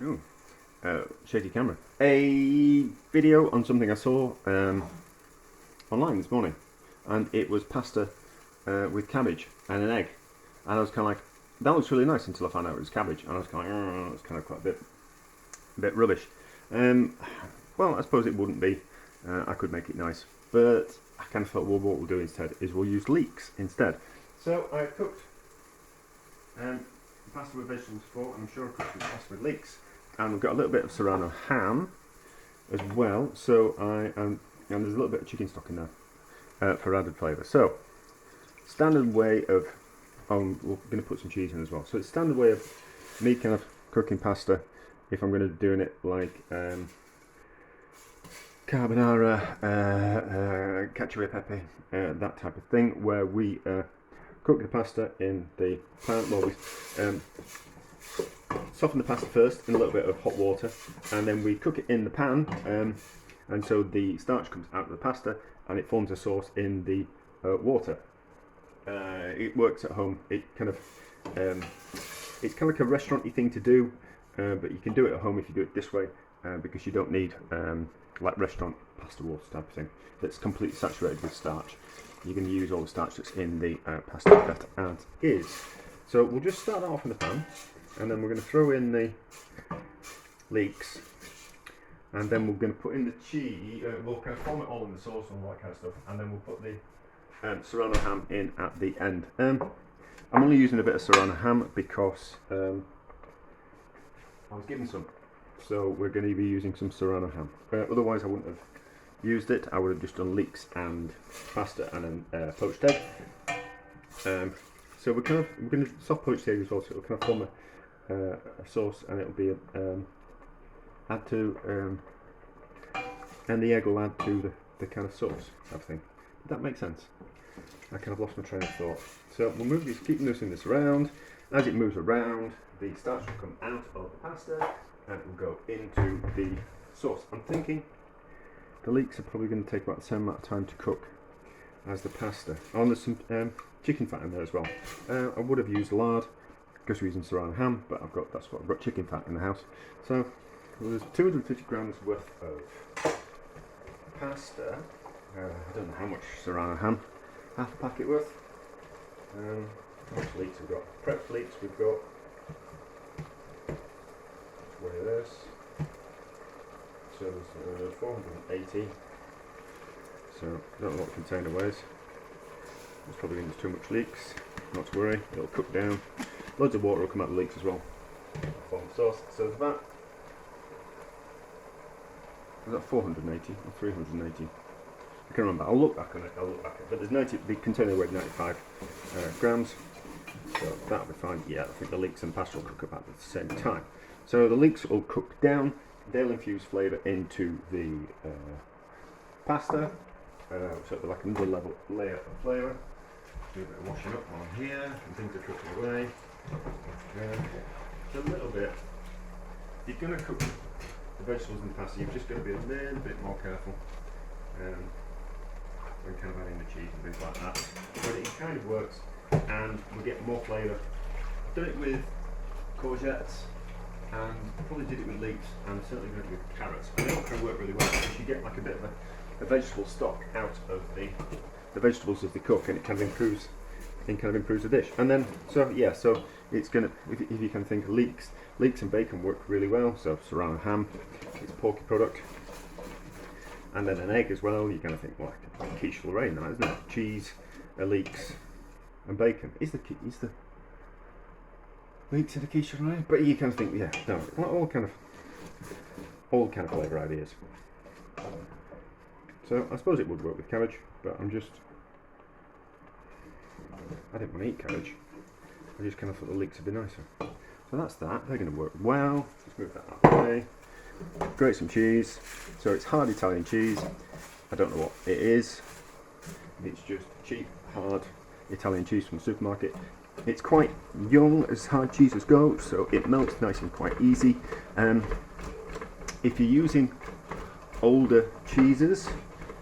Ooh, shady camera. A video on something I saw online this morning, and it was pasta with cabbage and an egg, and I was kind of like, that looks really nice until I found out it was cabbage, and I was kind of like, oh, it's kind of quite a bit rubbish. Well, I suppose it wouldn't be. I could make it nice, but I kind of thought, well, what we'll do instead is we'll use leeks instead. So I cooked pasta with vegetables before, and I'm sure I cooked pasta with leeks. And we've got a little bit of serrano ham as well. So and there's a little bit of chicken stock in there for added flavour. So standard way of, we're going to put some cheese in as well. So it's standard way of me kind of cooking pasta. If I'm going to be doing it like carbonara, cacio e pepe, that type of thing, where we cook the pasta in the pan. Well, we soften the pasta first in a little bit of hot water, and then we cook it in the pan, and so the starch comes out of the pasta and it forms a sauce in the water. It works at home. It's kind of like a restaurant-y thing to do, but you can do it at home if you do it this way, because you don't need like restaurant pasta water type of thing that's completely saturated with starch. You're going to use all the starch that's in the pasta that as is. So we'll just start that off in the pan, and then we're going to throw in the leeks, and then we're going to put in the cheese. We'll kind of form it all in the sauce and all that kind of stuff, and then we'll put the serrano ham in at the end. I'm only using a bit of serrano ham because I was given some, so we're going to be using some serrano ham. Otherwise I wouldn't have used it. I would have just done leeks and pasta and a poached egg. So we're going to soft poach the egg as well, so it'll kind of form a sauce, and it'll be and the egg will add to the kind of sauce type thing. Does that make sense? I kind of lost my train of thought. So we'll keep moving this around. As it moves around, the starch will come out of the pasta and it will go into the sauce. I'm thinking the leeks are probably going to take about the same amount of time to cook as the pasta. Oh, and there's some chicken fat in there as well. I would have used lard because we're using serrano ham, but I've got chicken fat in the house. So there's 250 grams worth of pasta. I don't know how much serrano ham. Half a packet worth. How much leeks we've got? Prepped leeks we've got. Let's weigh this. So there's 480. So not a lot of container weighs. There's probably going to be too much leeks. Not to worry, it'll cook down. Loads of water will come out of the leeks as well. Form the sauce. So there's that. Is that 480 or 380? I can't remember. I'll look back on it. But there's 90. The container weighed 95 grams, so that'll be fine. Yeah, I think the leeks and pasta will cook about at the same time. So the leeks will cook down. They'll infuse flavour into the pasta, so it'll be like another layer of flavour. Do a bit of washing up on here, and things are cooking away. A little bit. If you're going to cook the vegetables and the pasta, you've just got to be a little bit more careful. When kind of adding the cheese and things like that, but it kind of works, and we get more flavour. I've done it with courgettes, and I probably did it with leeks, and certainly did it with carrots, and they all kind of work really well because you get like a bit of a vegetable stock out of the vegetables as they cook, and it kind of improves the dish. And then so it's gonna, if you can think of leeks and bacon work really well. So serrano ham, it's a porky product. And then an egg as well. You're going to think, well, like quiche Lorraine, now, isn't it? Cheese, leeks, and bacon. Is the leeks and the quiche Lorraine? But you kind of think, yeah, no, all kind of flavour ideas. So I suppose it would work with cabbage, but I didn't want to eat cabbage. I just kind of thought the leeks would be nicer. So that's that. They're going to work well. Let's move that out of the way. Grate some cheese. So it's hard Italian cheese. I don't know what it is. It's just cheap, hard Italian cheese from the supermarket. It's quite young as hard cheeses go, so it melts nice and quite easy. If you're using older cheeses,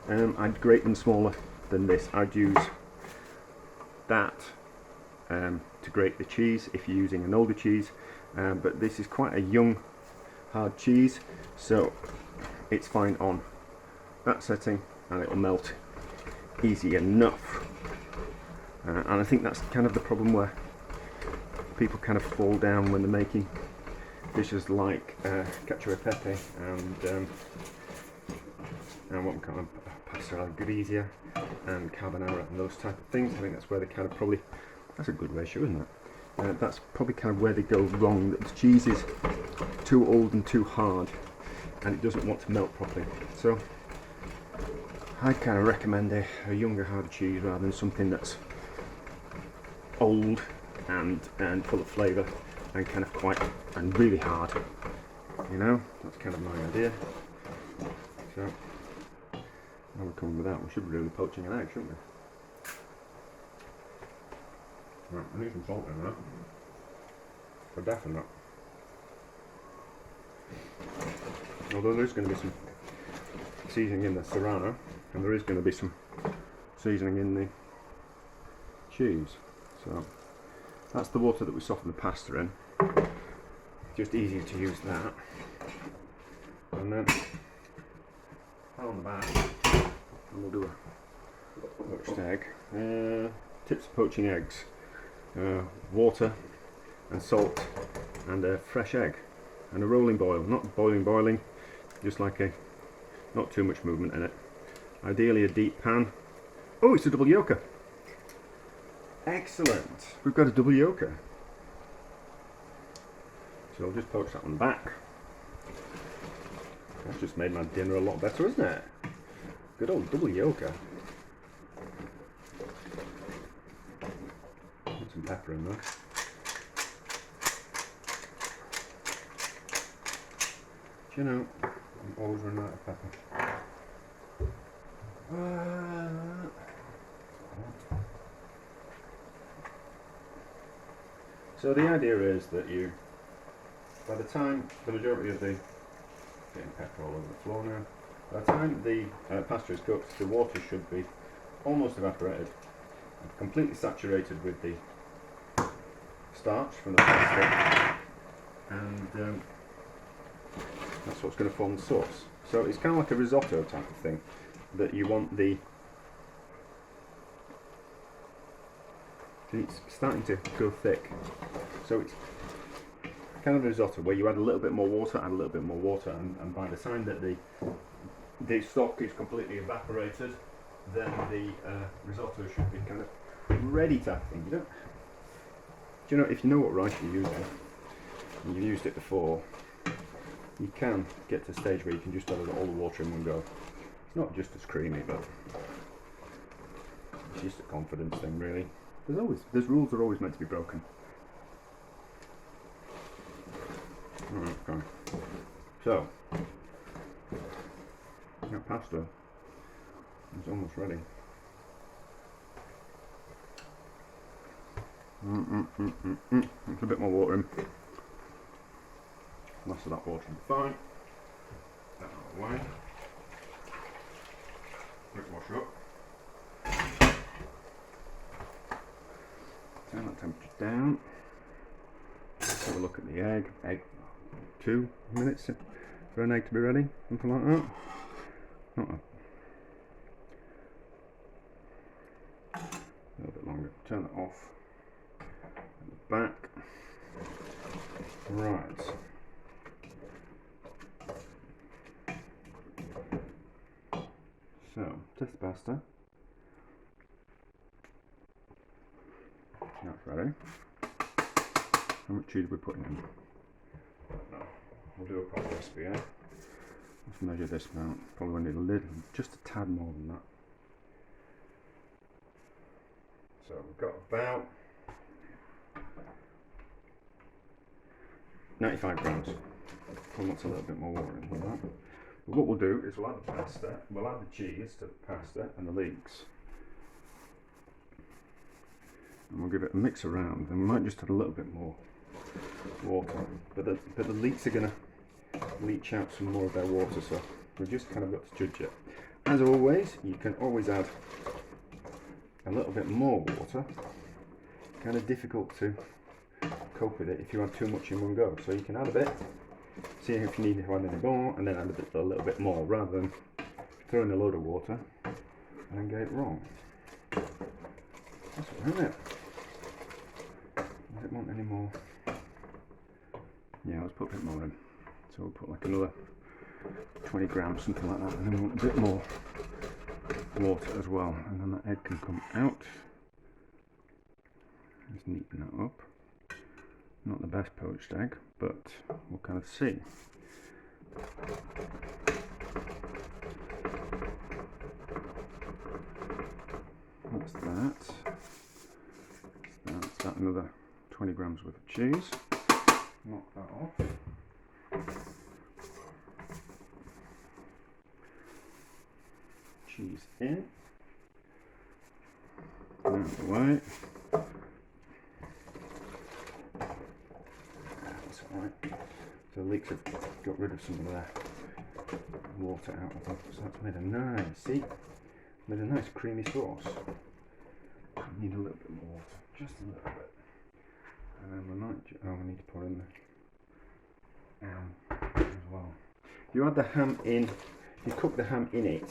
I'd grate them smaller than this. I'd use that to grate the cheese if you're using an older cheese, but this is quite a young hard cheese, so it's fine on that setting and it'll melt easy enough. And I think that's kind of the problem where people kind of fall down when they're making dishes like cacio e pepe and what we call pasta alla griglia and carbonara and those type of things. I think that's where they kind of probably, that's a good ratio, isn't it? That's probably kind of where they go wrong, that the cheese is too old and too hard and it doesn't want to melt properly. So I kind of recommend a younger, harder cheese rather than something that's old and full of flavour and kind of quite and really hard. You know, that's kind of my idea. So now we're coming with that, we should be really poaching an egg, shouldn't we? Right, I need some salt in there. For definite. Although there's going to be some seasoning in the serrano, and there is going to be some seasoning in the cheese. So that's the water that we soften the pasta in. Just easier to use that. And then on the back, and we'll do a poached egg. Tips for poaching eggs: water and salt and a fresh egg and a rolling boil, not boiling, just like a, not too much movement in it. Ideally a deep pan. Oh, it's a double yolker. Excellent, we've got a double yolker. So I'll just poach that on the back. That's just made my dinner a lot better, isn't it? Good old double yolker. Put some pepper in there. Do you know, I'm always running out of pepper. So the idea is that you, by the time the majority of the, getting pepper all over the floor now, by the time the pasta is cooked, the water should be almost evaporated, and completely saturated with the starch from the pasta, and that's what's going to form the sauce. So it's kind of like a risotto type of thing, that you want it's starting to go thick. So it's kind of a risotto where you add a little bit more water, and by the time that the stock is completely evaporated, then the risotto should be kind of ready type of thing. Do you know, if you know what rice you're using, and you've used it before, you can get to a stage where you can just add all the water in one go. It's not just as creamy, but it's just a confidence thing, really. There's rules are always meant to be broken. Alright, okay. So, our pasta is almost ready. It's a bit more water in. Less of that water will be fine. That out of the way. Quick wash up. Turn that temperature down. Let's have a look at the egg. Egg, 2 minutes for an egg to be ready, something like that. A little bit longer. Turn it off. At the back. Right. So, test the pasta. That's ready. How much cheese are we putting in? No, we'll do a proper recipe, eh? Let's measure this amount. Probably need a little, just a tad more than that. So we've got about 95 grams. Probably want a little bit more water in that. But what we'll do is we'll add the pasta, we'll add the cheese to the pasta and the leeks. And we'll give it a mix around, and we might just add a little bit more water. But the leeks are going to leach out some more of their water, so we've just kind of got to judge it. As always, you can always add a little bit more water. Kind of difficult to cope with it if you add too much in one go. So you can add a bit, See if you need to add any more, and then add a little bit more, rather than throwing a load of water and then get it wrong. That's all, isn't it? Does it want any more? Yeah, let's put a bit more in. So we'll put like another 20 grams, something like that, and then we want a bit more water as well, and then that egg can come out. Just neaten that up. Not the best poached egg, but we'll kind of see. That's that. That's that, another 20 grams worth of cheese. Knock that off. Cheese in. Out of the way. That's alright. So Leeks have got rid of some of their water out of them. So that's made a nice, see? Made a nice creamy sauce. We need a little bit more water, just a little bit. And then we might, we need to pour in the ham as well. If you add the ham in, if you cook the ham in it,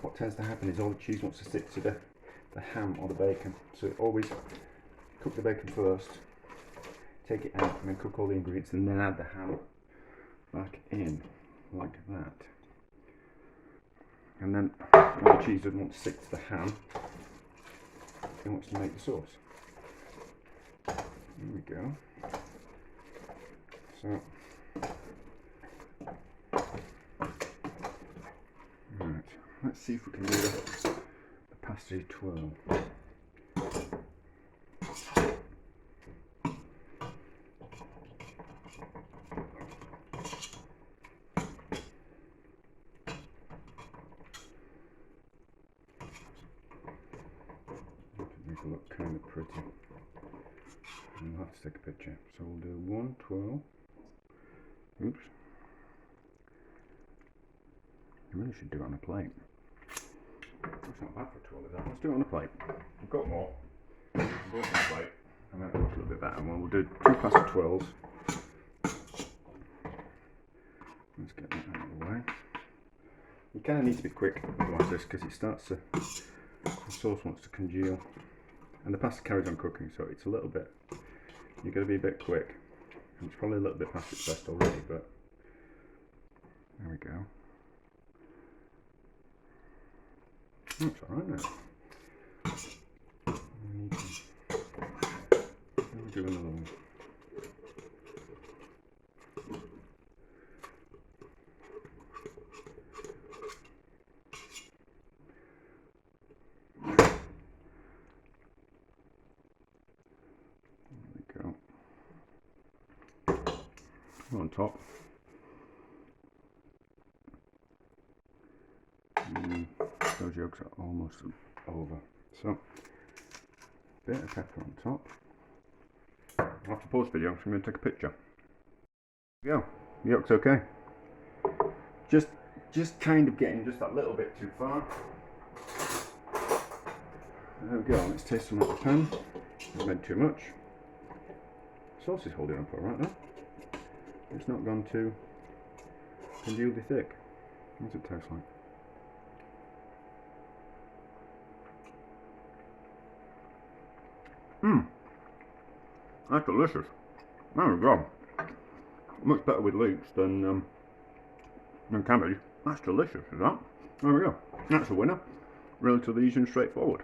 what tends to happen is all the cheese wants to stick to the ham or the bacon. So always cook the bacon first, take it out, and then cook all the ingredients, and then add the ham back in, like that. And then when the cheese doesn't want to stick to the ham, it wants to make the sauce. Here we go. So, right, let's see if we can do the pasta twirl. Make it look kind of pretty. And we'll have to take a picture. So we'll do one twirl. Oops. You really should do it on a plate. That's not bad for a twirl, is that? Let's do it on a plate. We've got more. We'll do it on a plate. And that looks a little bit better. Well, we'll do 2 pasta twirls. Let's get that out of the way. You kind of need to be quick like this because it starts to, the sauce wants to congeal. And the pasta carries on cooking, so it's a little bit, you've got to be a bit quick. And it's probably a little bit past its best already, but there we go. That's alright now. We'll do another one. On top. Those yolks are almost over. So, a bit of pepper on top. I'll have to pause the video, so I'm going to take a picture. There we go. The yolk's okay. Just kind of getting just that little bit too far. There we go. Let's taste some of the pan. Not made too much. Sauce is holding up alright now. It's not gone too congealed thick. What's it taste like? That's delicious. There we go. Much better with leeks than cabbage. That's delicious, is that? There we go. That's a winner. Relatively easy and straightforward.